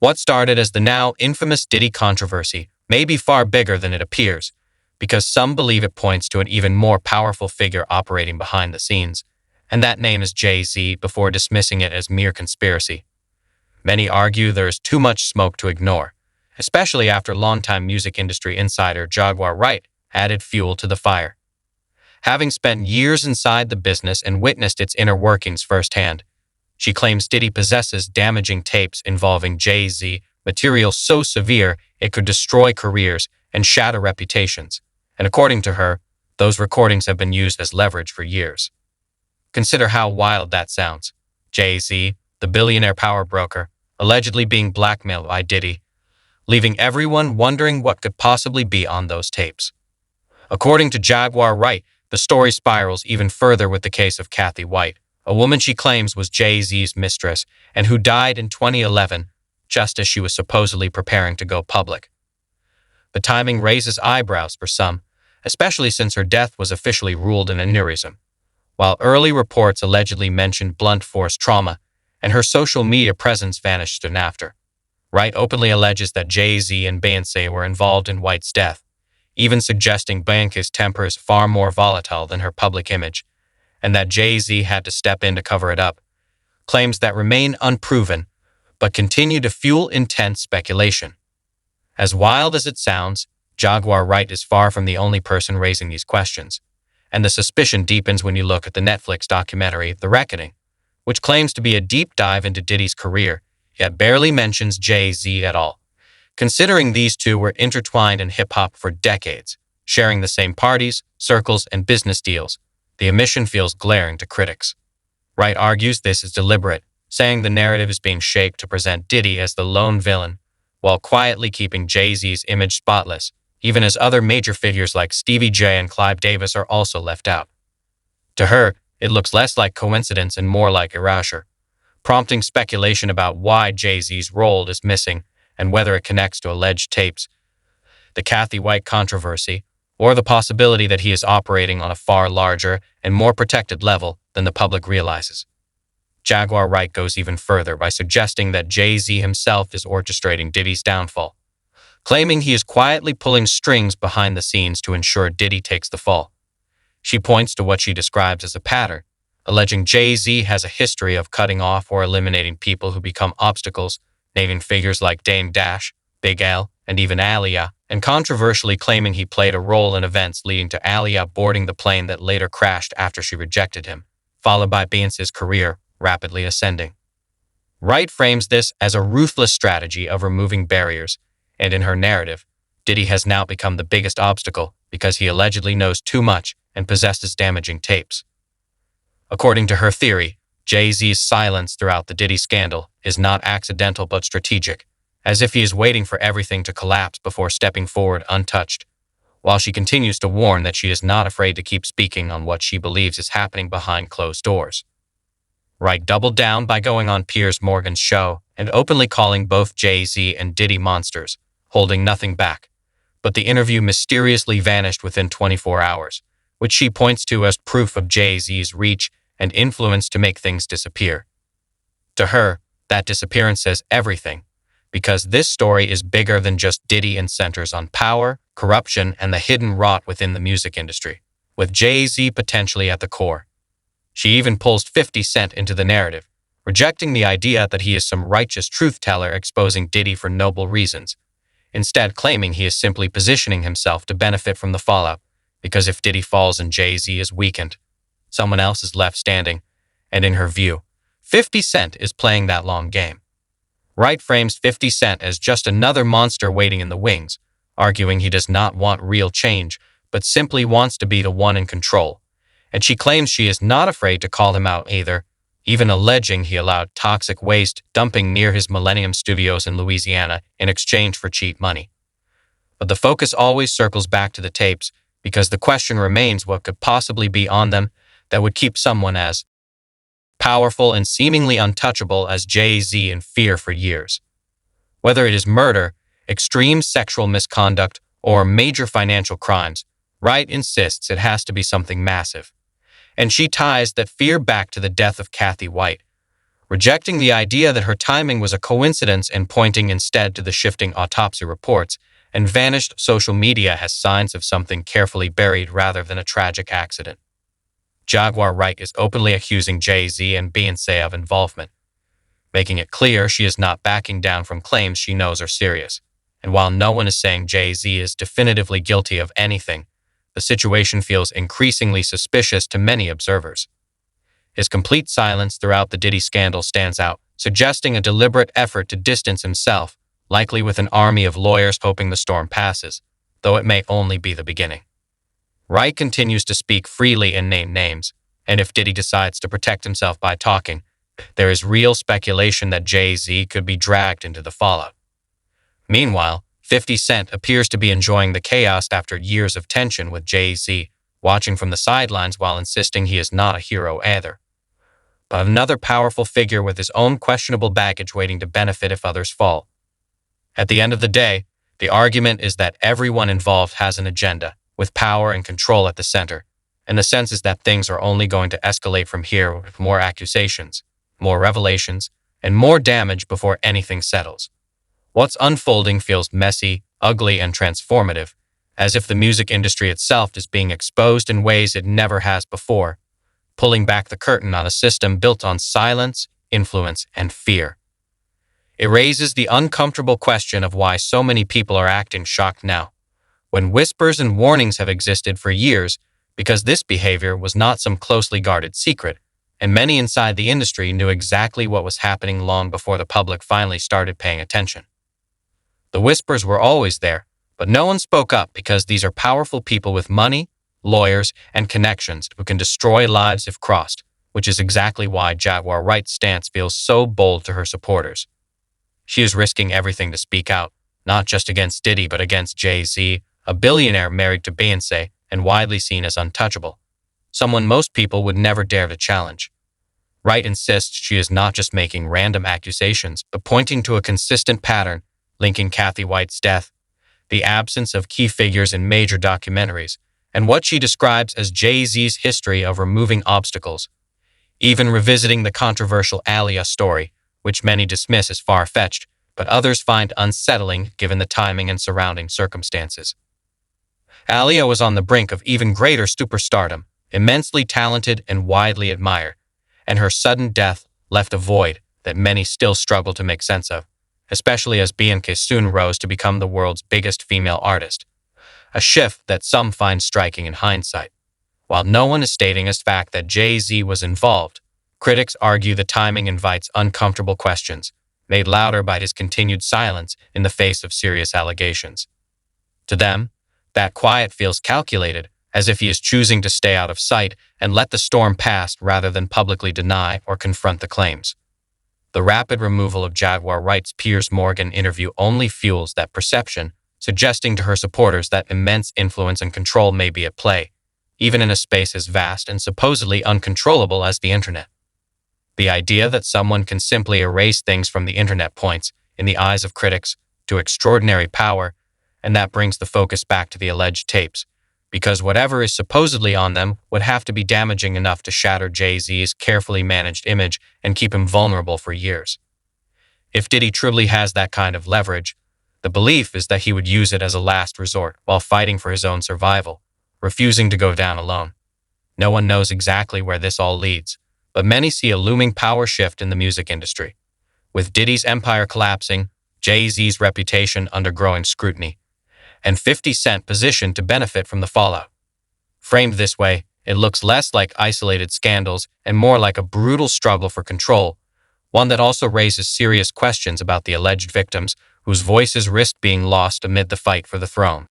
What started as the now infamous Diddy controversy may be far bigger than it appears, because some believe it points to an even more powerful figure operating behind the scenes, and that name is Jay-Z, before dismissing it as mere conspiracy. Many argue there is too much smoke to ignore, especially after longtime music industry insider Jaguar Wright added fuel to the fire. Having spent years inside the business and witnessed its inner workings firsthand, she claims Diddy possesses damaging tapes involving Jay-Z, material so severe it could destroy careers and shatter reputations, and according to her, those recordings have been used as leverage for years. Consider how wild that sounds. Jay-Z, the billionaire power broker, allegedly being blackmailed by Diddy, leaving everyone wondering what could possibly be on those tapes. According to Jaguar Wright, the story spirals even further with the case of Kathy White, a woman she claims was Jay-Z's mistress and who died in 2011, just as she was supposedly preparing to go public. The timing raises eyebrows for some, especially since her death was officially ruled an aneurysm, while early reports allegedly mentioned blunt force trauma, and her social media presence vanished soon after. Wright openly alleges that Jay-Z and Beyoncé were involved in White's death, even suggesting Beyoncé's temper is far more volatile than her public image, and that Jay-Z had to step in to cover it up, claims that remain unproven, but continue to fuel intense speculation. As wild as it sounds, Jaguar Wright is far from the only person raising these questions, and the suspicion deepens when you look at the Netflix documentary The Reckoning, which claims to be a deep dive into Diddy's career, yet barely mentions Jay-Z at all. Considering these two were intertwined in hip-hop for decades, sharing the same parties, circles, and business deals, the omission feels glaring to critics. Wright argues this is deliberate, saying the narrative is being shaped to present Diddy as the lone villain, while quietly keeping Jay-Z's image spotless, even as other major figures like Stevie J and Clive Davis are also left out. To her, it looks less like coincidence and more like erasure, prompting speculation about why Jay-Z's role is missing and whether it connects to alleged tapes, the Kathy White controversy, or the possibility that he is operating on a far larger and more protected level than the public realizes. Jaguar Wright goes even further by suggesting that Jay-Z himself is orchestrating Diddy's downfall, claiming he is quietly pulling strings behind the scenes to ensure Diddy takes the fall. She points to what she describes as a pattern, alleging Jay-Z has a history of cutting off or eliminating people who become obstacles, naming figures like Dame Dash, Big L, and even Aaliyah, and controversially claiming he played a role in events leading to Aaliyah boarding the plane that later crashed after she rejected him, followed by Beyoncé's career rapidly ascending. Wright frames this as a ruthless strategy of removing barriers, and in her narrative, Diddy has now become the biggest obstacle because he allegedly knows too much and possesses damaging tapes. According to her theory, Jay-Z's silence throughout the Diddy scandal is not accidental but strategic, as if he is waiting for everything to collapse before stepping forward untouched, while she continues to warn that she is not afraid to keep speaking on what she believes is happening behind closed doors. Wright doubled down by going on Piers Morgan's show and openly calling both Jay-Z and Diddy monsters, holding nothing back, but the interview mysteriously vanished within 24 hours, which she points to as proof of Jay-Z's reach and influence to make things disappear. To her, that disappearance says everything, because this story is bigger than just Diddy and centers on power, corruption, and the hidden rot within the music industry, with Jay-Z potentially at the core. She even pulls 50 Cent into the narrative, rejecting the idea that he is some righteous truth-teller exposing Diddy for noble reasons, instead claiming he is simply positioning himself to benefit from the fallout, because if Diddy falls and Jay-Z is weakened, someone else is left standing, and in her view, 50 Cent is playing that long game. Wright frames 50 Cent as just another monster waiting in the wings, arguing he does not want real change, but simply wants to be the one in control, and she claims she is not afraid to call him out either, even alleging he allowed toxic waste dumping near his Millennium Studios in Louisiana in exchange for cheap money. But the focus always circles back to the tapes, because the question remains what could possibly be on them that would keep someone as powerful and seemingly untouchable as Jay-Z in fear for years. Whether it is murder, extreme sexual misconduct, or major financial crimes, Wright insists it has to be something massive. And she ties that fear back to the death of Kathy White, rejecting the idea that her timing was a coincidence and pointing instead to the shifting autopsy reports and vanished social media as signs of something carefully buried rather than a tragic accident. Jaguar Wright is openly accusing Jay-Z and Beyoncé of involvement, making it clear she is not backing down from claims she knows are serious. And while no one is saying Jay-Z is definitively guilty of anything, the situation feels increasingly suspicious to many observers. His complete silence throughout the Diddy scandal stands out, suggesting a deliberate effort to distance himself, likely with an army of lawyers hoping the storm passes, though it may only be the beginning. Wright continues to speak freely and name names, and if Diddy decides to protect himself by talking, there is real speculation that Jay-Z could be dragged into the fallout. Meanwhile, 50 Cent appears to be enjoying the chaos after years of tension with Jay-Z, watching from the sidelines while insisting he is not a hero either, but another powerful figure with his own questionable baggage waiting to benefit if others fall. At the end of the day, the argument is that everyone involved has an agenda, with power and control at the center, and the sense is that things are only going to escalate from here with more accusations, more revelations, and more damage before anything settles. What's unfolding feels messy, ugly, and transformative, as if the music industry itself is being exposed in ways it never has before, pulling back the curtain on a system built on silence, influence, and fear. It raises the uncomfortable question of why so many people are acting shocked now, when whispers and warnings have existed for years, because this behavior was not some closely guarded secret, and many inside the industry knew exactly what was happening long before the public finally started paying attention. The whispers were always there, but no one spoke up because these are powerful people with money, lawyers, and connections who can destroy lives if crossed, which is exactly why Jaguar Wright's stance feels so bold to her supporters. She is risking everything to speak out, not just against Diddy but against Jay-Z, a billionaire married to Beyoncé and widely seen as untouchable, someone most people would never dare to challenge. Wright insists she is not just making random accusations, but pointing to a consistent pattern linking Kathy White's death, the absence of key figures in major documentaries, and what she describes as Jay-Z's history of removing obstacles, even revisiting the controversial Aaliyah story, which many dismiss as far-fetched, but others find unsettling given the timing and surrounding circumstances. Aaliyah was on the brink of even greater superstardom, immensely talented and widely admired, and her sudden death left a void that many still struggle to make sense of, especially as Beyoncé soon rose to become the world's biggest female artist, a shift that some find striking in hindsight. While no one is stating as fact that Jay-Z was involved, critics argue the timing invites uncomfortable questions, made louder by his continued silence in the face of serious allegations. To them, that quiet feels calculated, as if he is choosing to stay out of sight and let the storm pass rather than publicly deny or confront the claims. The rapid removal of Jaguar Wright's Piers Morgan interview only fuels that perception, suggesting to her supporters that immense influence and control may be at play, even in a space as vast and supposedly uncontrollable as the internet. The idea that someone can simply erase things from the internet points, in the eyes of critics, to extraordinary power, and that brings the focus back to the alleged tapes, because whatever is supposedly on them would have to be damaging enough to shatter Jay-Z's carefully managed image and keep him vulnerable for years. If Diddy truly has that kind of leverage, the belief is that he would use it as a last resort while fighting for his own survival, refusing to go down alone. No one knows exactly where this all leads, but many see a looming power shift in the music industry. With Diddy's empire collapsing, Jay-Z's reputation under growing scrutiny, and 50 Cent positioned to benefit from the fallout. Framed this way, it looks less like isolated scandals and more like a brutal struggle for control, one that also raises serious questions about the alleged victims whose voices risked being lost amid the fight for the throne.